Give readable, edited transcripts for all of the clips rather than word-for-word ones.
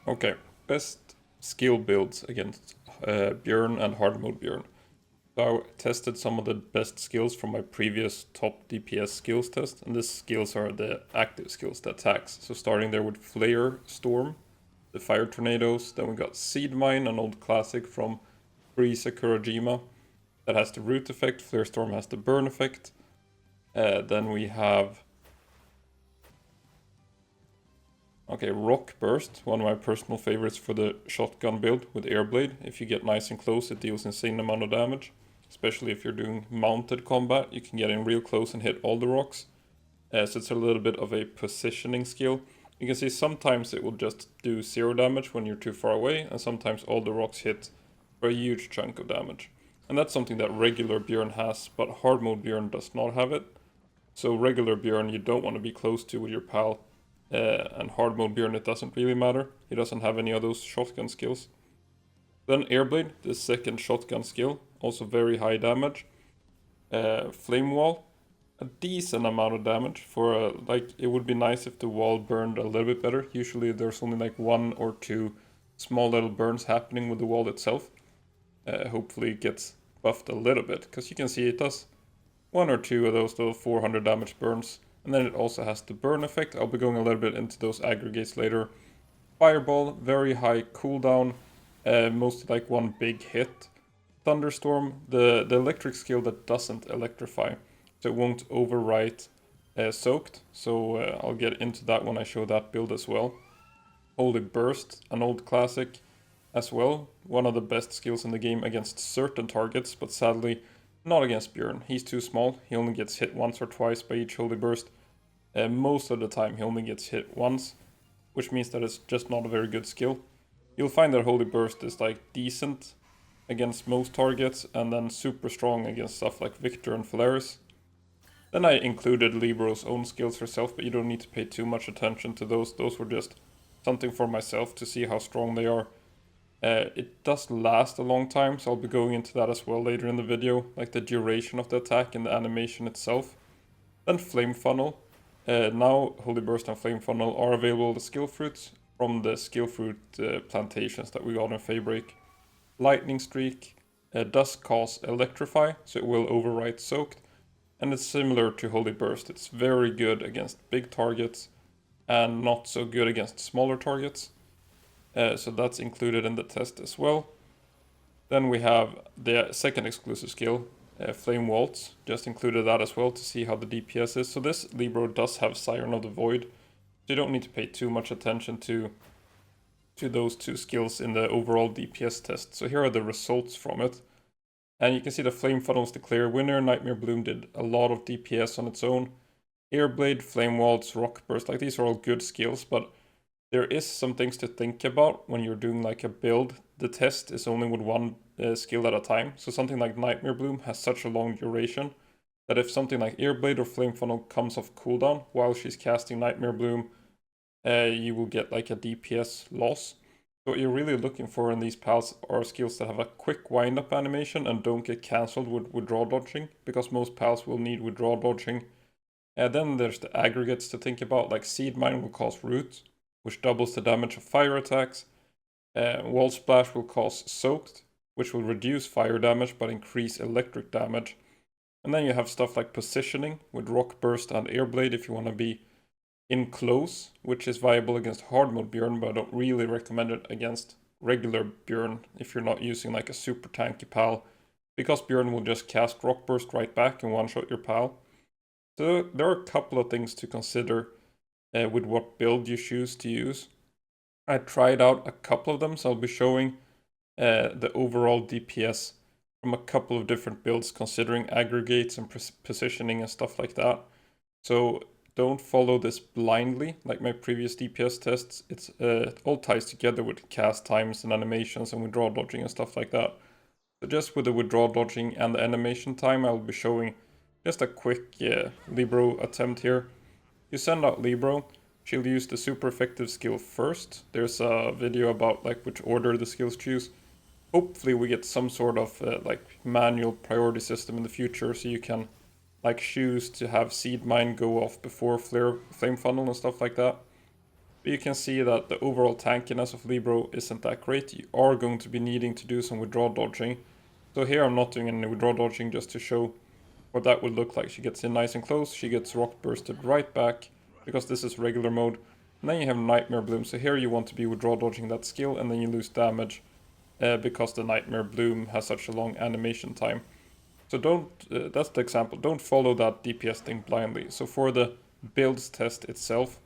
Okay, best skill builds against Bjorn and hard mode Bjorn. So I tested some of the best skills from my previous top DPS skills test, and these skills are the active skills, the attacks. So starting there with Flare Storm, the Fire Tornadoes, then we got Seed Mine, an old classic from pre-Sakurajima that has the root effect, Flare Storm has the burn effect. Then we have Rock Burst, one of my personal favorites for the shotgun build with Airblade. If you get nice and close, it deals insane amount of damage. Especially if you're doing mounted combat, you can get in real close and hit all the rocks. So it's a little bit of a positioning skill. You can see sometimes it will just do 0 damage when you're too far away, and sometimes all the rocks hit for a huge chunk of damage. And that's something that regular Bjorn has, but hard mode Bjorn does not have it. So regular Bjorn you don't want to be close to with your pal. And hard mode Bjorn, it doesn't really matter. He doesn't have any of those shotgun skills. Then Airblade, the second shotgun skill, also very high damage. Flame Wall, a decent amount of damage for like it would be nice if the wall burned a little bit better. Usually there's only like 1 or 2 small little burns happening with the wall itself. Hopefully it gets buffed a little bit, because you can see it does 1 or 2 of those little 400 damage burns. And then it also has the burn effect. I'll be going a little bit into those aggregates later. Fireball, very high cooldown, mostly like 1 big hit. Thunderstorm, the electric skill that doesn't electrify, so it won't overwrite soaked. So I'll get into that when I show that build as well. Holy Burst, an old classic as well. One of the best skills in the game against certain targets, but sadly not against Bjorn. He's too small. He only gets hit once or twice by each Holy Burst. Most of the time he only gets hit once, which means that it's just not a very good skill. You'll find that Holy Burst is like decent against most targets, and then super strong against stuff like Victor and Phalaris. Then I included Libro's own skills herself, but you don't need to pay too much attention to those. Those were just something for myself to see how strong they are. It does last a long time, so I'll be going into that as well later in the video, like the duration of the attack and the animation itself. Then Flame Funnel. Now Holy Burst and Flame Funnel are available as skill fruits from the skill fruit plantations that we got in Feybreak. Lightning Streak does cause Electrify, so it will overwrite Soaked. And it's similar to Holy Burst. It's very good against big targets and not so good against smaller targets. So that's included in the test as well. Then we have the second exclusive skill, Flame Waltz. Just included that as well to see how the DPS is. So this Libro does have Siren of the Void. So you don't need to pay too much attention to those 2 skills in the overall DPS test. So here are the results from it. And you can see the Flame Funnel is the clear winner. Nightmare Bloom did a lot of DPS on its own. Airblade, Flame Waltz, Rock Burst, like these are all good skills, but there is some things to think about when you're doing like a build. The test is only with 1 skill at a time. So something like Nightmare Bloom has such a long duration that if something like Airblade or Flame Funnel comes off cooldown while she's casting Nightmare Bloom, you will get like a DPS loss. So what you're really looking for in these pals are skills that have a quick wind-up animation and don't get cancelled with withdraw dodging, because most pals will need withdraw dodging. And then there's the aggregates to think about, like Seed Mine will cause Root, which doubles the damage of fire attacks. Wall Splash will cause Soaked, which will reduce fire damage but increase electric damage. And then you have stuff like Positioning with Rock Burst and Airblade if you want to be in close, which is viable against hard mode Bjorn, but I don't really recommend it against regular Bjorn if you're not using like a super tanky pal, because Bjorn will just cast Rock Burst right back and one-shot your pal. So there are a couple of things to consider with what build you choose to use. I tried out a couple of them, so I'll be showing the overall DPS from a couple of different builds, considering aggregates and positioning and stuff like that. So don't follow this blindly like my previous DPS tests. It all ties together with cast times and animations and withdraw dodging and stuff like that. So just with the withdraw dodging and the animation time, I'll be showing just a quick Libro attempt here. You send out Libro, she'll use the super effective skill first. There's a video about like which order the skills choose. Hopefully we get some sort of like manual priority system in the future, so you can like choose to have Seed Mine go off before Flame Funnel and stuff like that. But you can see that the overall tankiness of Libro isn't that great. You are going to be needing to do some withdraw dodging. So here I'm not doing any withdraw dodging just to show what that would look like. She gets in nice and close, she gets rock bursted right back, because this is regular mode. And then you have Nightmare Bloom, so here you want to be withdraw dodging that skill, and then you lose damage because the Nightmare Bloom has such a long animation time. So don't, that's the example, don't follow that DPS thing blindly. So for the builds test itself,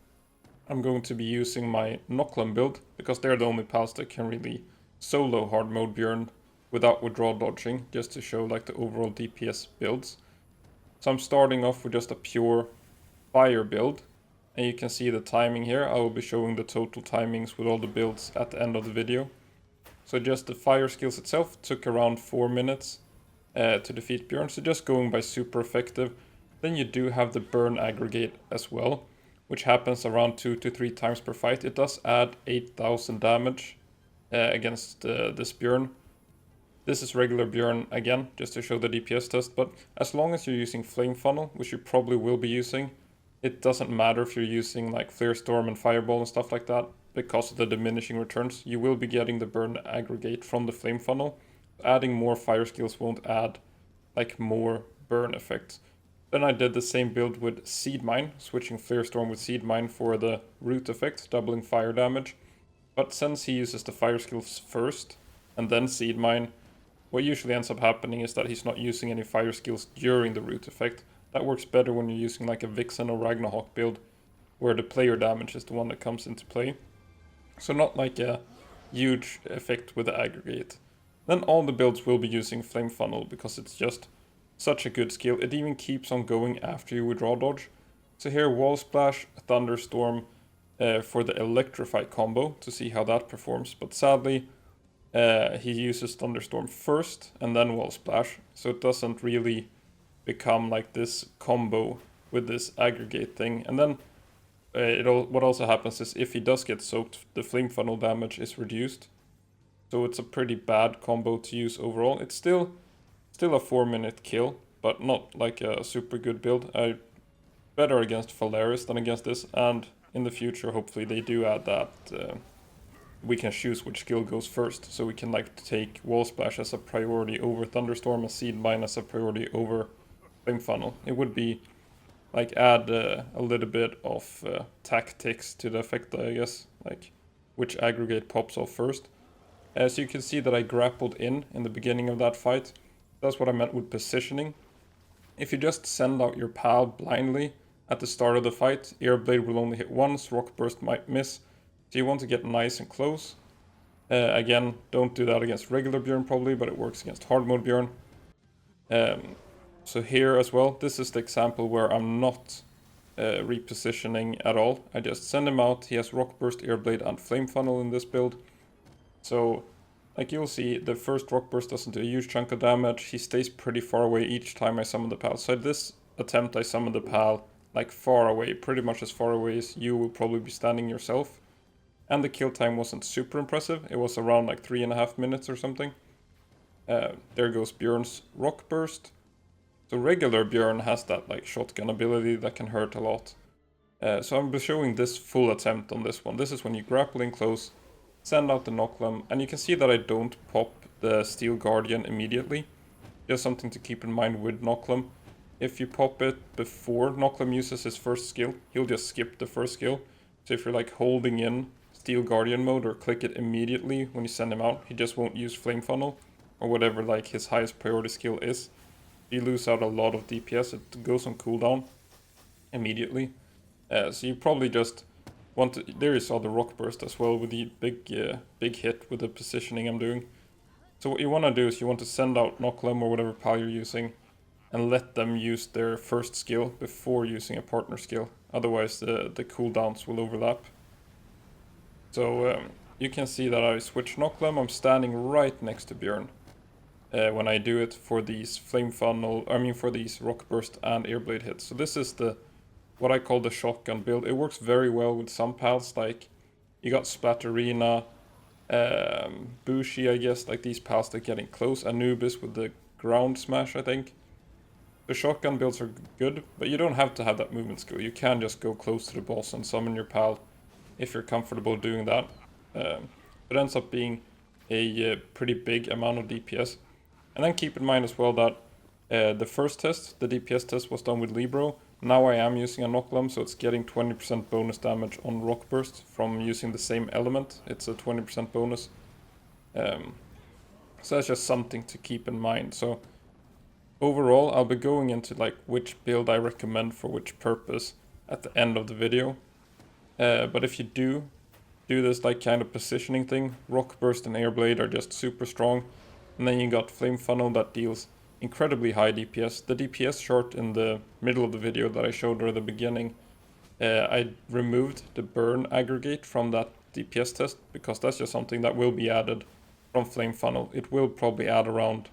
I'm going to be using my Noclum build, because they're the only pals that can really solo hard mode Bjorn without withdraw dodging, just to show like the overall DPS builds. So I'm starting off with just a pure fire build, and you can see the timing here. I will be showing the total timings with all the builds at the end of the video. So just the fire skills itself took around 4 minutes to defeat Bjorn, so just going by super effective. Then you do have the burn aggregate as well, which happens around 2 to 3 times per fight. It does add 8,000 damage against this Bjorn. This is regular Bjorn again, just to show the DPS test, but as long as you're using Flame Funnel, which you probably will be using, it doesn't matter if you're using like Flare Storm and Fireball and stuff like that, because of the diminishing returns. You will be getting the burn aggregate from the Flame Funnel. Adding more fire skills won't add like more burn effects. Then I did the same build with Seed Mine, switching Flare Storm with Seed Mine for the root effect, doubling fire damage. But since he uses the fire skills first, and then Seed Mine, what usually ends up happening is that he's not using any fire skills during the root effect. That works better when you're using like a Vixen or Ragnarok build, where the player damage is the one that comes into play. So not like a huge effect with the aggregate. Then all the builds will be using Flame Funnel, because it's just such a good skill. It even keeps on going after you withdraw dodge. So here Wall Splash, Thunderstorm for the Electrify combo to see how that performs. But sadly, he uses Thunderstorm first and then Wall Splash, so it doesn't really become like this combo with this aggregate thing. And then what also happens is if he does get soaked, the Flame Funnel damage is reduced. So it's a pretty bad combo to use overall. It's still a 4-minute kill, but not like a super good build. Better against Phalaris than against this, and in the future hopefully they do add that we can choose which skill goes first, so we can like take Wall Splash as a priority over Thunderstorm and Seed Mine as a priority over Flame Funnel. It would be like add a little bit of tactics to the effect, I guess, like which aggregate pops off first. So you can see that I grappled in the beginning of that fight. That's what I meant with positioning. If you just send out your pal blindly at the start of the fight, Airblade will only hit once, Rock Burst might miss. So you want to get nice and close. Again, don't do that against regular Bjorn probably, but it works against hard mode Bjorn. So here as well, this is the example where I'm not repositioning at all. I just send him out. He has Rock Burst, Airblade, and Flame Funnel in this build. So, like you'll see, the first Rock Burst doesn't do a huge chunk of damage. He stays pretty far away each time I summon the pal. So this attempt I summoned the pal like far away, pretty much as far away as you will probably be standing yourself. And the kill time wasn't super impressive. It was around like 3.5 minutes or something. There goes Bjorn's Rock Burst. So regular Bjorn has that like shotgun ability that can hurt a lot. So I'm showing this full attempt on this one. This is when you grapple in close, send out the Noclum, and you can see that I don't pop the Steel Guardian immediately. Just something to keep in mind with Noclum. If you pop it before Noclum uses his first skill, he'll just skip the first skill. So if you're like holding in Steel Guardian mode or click it immediately when you send him out, he just won't use Flame Funnel or whatever like his highest priority skill is. You lose out a lot of DPS, it goes on cooldown immediately. So you probably just want to, there you saw the Rock Burst as well with the big hit with the positioning I'm doing. So what you want to do is you want to send out Noclum or whatever pal you're using and let them use their first skill before using a partner skill. Otherwise the cooldowns will overlap. So you can see that I switch Noclum, I'm standing right next to Bjorn. When I do it for these Flame Funnel, for these Rock Burst and Airblade hits. So this is what I call the shotgun build. It works very well with some pals, like you got Splatterina, Bushi, I guess, like these pals that are getting close, Anubis with the ground smash, I think. The shotgun builds are good, but you don't have to have that movement skill. You can just go close to the boss and summon your pal if you're comfortable doing that. It ends up being a pretty big amount of DPS. And then keep in mind as well that the first test, the DPS test, was done with Libro. Now I am using a Knocklam, so it's getting 20% bonus damage on Rock Burst from using the same element. It's a 20% bonus. So that's just something to keep in mind. So overall, I'll be going into like which build I recommend for which purpose at the end of the video. But if you do this like kind of positioning thing, Rock Burst and Airblade are just super strong. And then you got Flame Funnel that deals incredibly high DPS. The DPS chart in the middle of the video that I showed at the beginning, I removed the burn aggregate from that DPS test because that's just something that will be added from Flame Funnel. It will probably add around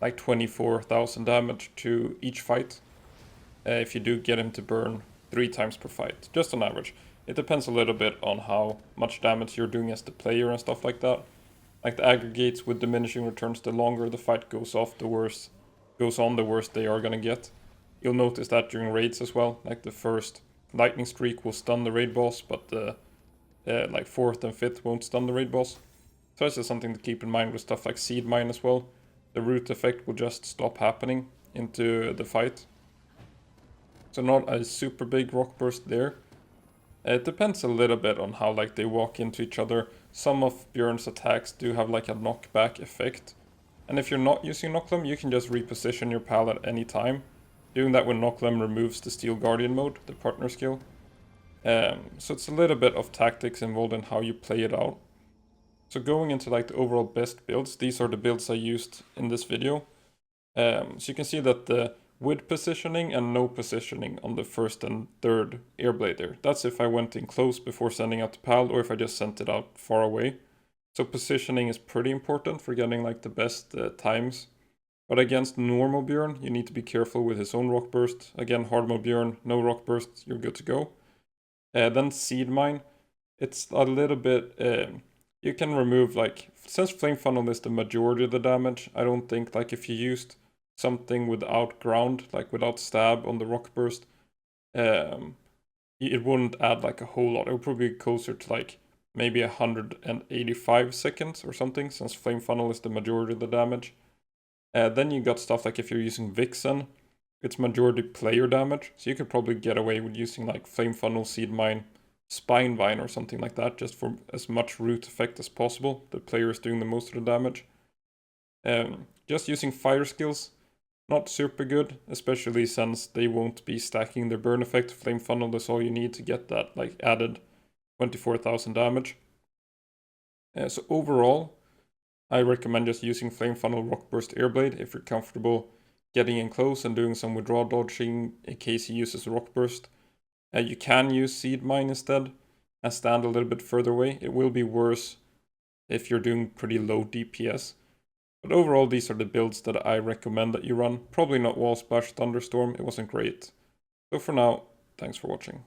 like 24,000 damage to each fight if you do get him to burn 3 times per fight, just on average. It depends a little bit on how much damage you're doing as the player and stuff like that. Like the aggregates with diminishing returns, the longer the fight goes on, the worse they are gonna get. You'll notice that during raids as well. Like the first lightning streak will stun the raid boss, but the like 4th and 5th won't stun the raid boss. So that's just something to keep in mind with stuff like Seed Mine as well. The root effect will just stop happening into the fight. So not a super big rock burst there. It depends a little bit on how like they walk into each other. Some of Bjorn's attacks do have like a knockback effect. And if you're not using Knocklam, you can just reposition your pal at any time. Doing that with Knocklam removes the Steel Guardian mode, the partner skill. So it's a little bit of tactics involved in how you play it out. So going into like the overall best builds, these are the builds I used in this video. So you can see that the with positioning and no positioning on the first and third Airblade there. That's if I went in close before sending out the pal or if I just sent it out far away. So positioning is pretty important for getting like the best times. But against normal Bjorn, you need to be careful with his own rock burst. Again, hard mode Bjorn, no rock burst, you're good to go. Then Seed Mine, it's a little bit, you can remove like, since Flame Funnel is the majority of the damage, I don't think like if you used something without ground, like without stab on the rock burst, it wouldn't add like a whole lot. It would probably be closer to like maybe 185 seconds or something, since Flame Funnel is the majority of the damage. Then you got stuff like if you're using Vixen, it's majority player damage, so you could probably get away with using like Flame Funnel, Seed Mine, Spine Vine or something like that, just for as much root effect as possible. The player is doing the most of the damage. Just using fire skills, not super good, especially since they won't be stacking their burn effect. Flame Funnel is all you need to get that like added 24,000 damage. So overall, I recommend just using Flame Funnel, Rock Burst, Airblade if you're comfortable getting in close and doing some withdraw dodging in case he uses Rock Burst. You can use Seed Mine instead and stand a little bit further away. It will be worse if you're doing pretty low DPS. But overall, these are the builds that I recommend that you run. Probably not Wall Splash Thunderstorm, it wasn't great. So for now, thanks for watching.